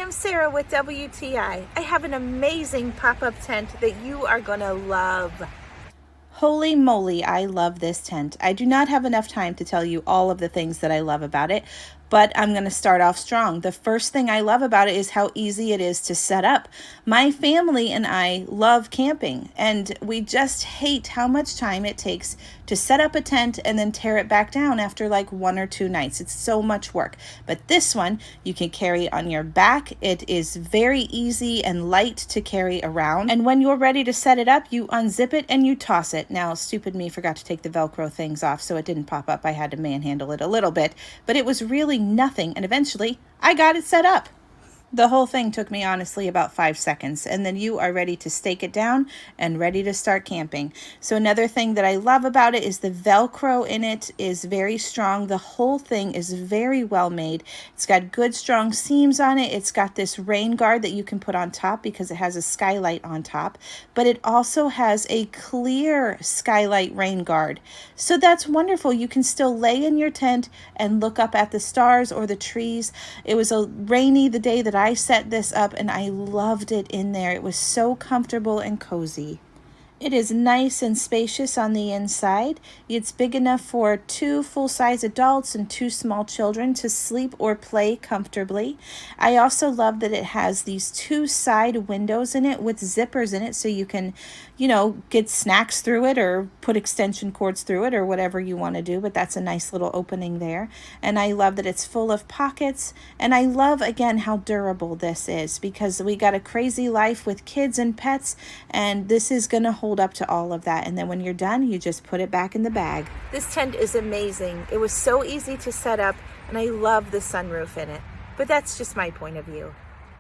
I'm Sarah with WTI. I have an amazing pop-up tent that you are gonna love. Holy moly, I love this tent. I do not have enough time to tell you all of the things that I love about it, but I'm going to start off strong. The first thing I love about it is how easy it is to set up. My family and I love camping, and we just hate how much time it takes to set up a tent and then tear it back down after like 1 or 2 nights. It's so much work. But this one, you can carry on your back. It is very easy and light to carry around. And when you're ready to set it up, you unzip it and you toss it. Now, stupid me forgot to take the Velcro things off, so it didn't pop up. I had to manhandle it a little bit, but it was really nothing, and eventually I got it set up. The whole thing took me honestly about 5 seconds, and then you are ready to stake it down and ready to start camping. So another thing that I love about it is the Velcro in it is very strong. The whole thing is very well made. It's got good strong seams on it. It's got this rain guard that you can put on top because it has a skylight on top, but it also has a clear skylight rain guard. So that's wonderful. You can still lay in your tent and look up at the stars or the trees. It was rainy the day that I set this up, and I loved it in there. It was so comfortable and cozy. It is nice and spacious on the inside. It's big enough for 2 full-size adults and 2 small children to sleep or play comfortably. I also love that it has these 2 side windows in it with zippers in it, so you can, get snacks through it or put extension cords through it or whatever you want to do, but that's a nice little opening there. And I love that it's full of pockets, and I love, again, how durable this is, because we got a crazy life with kids and pets, and this is going to hold up to all of that. And then when you're done, you just put it back in the bag. This tent is amazing. It was so easy to set up, and I love the sunroof in it. But that's just my point of view.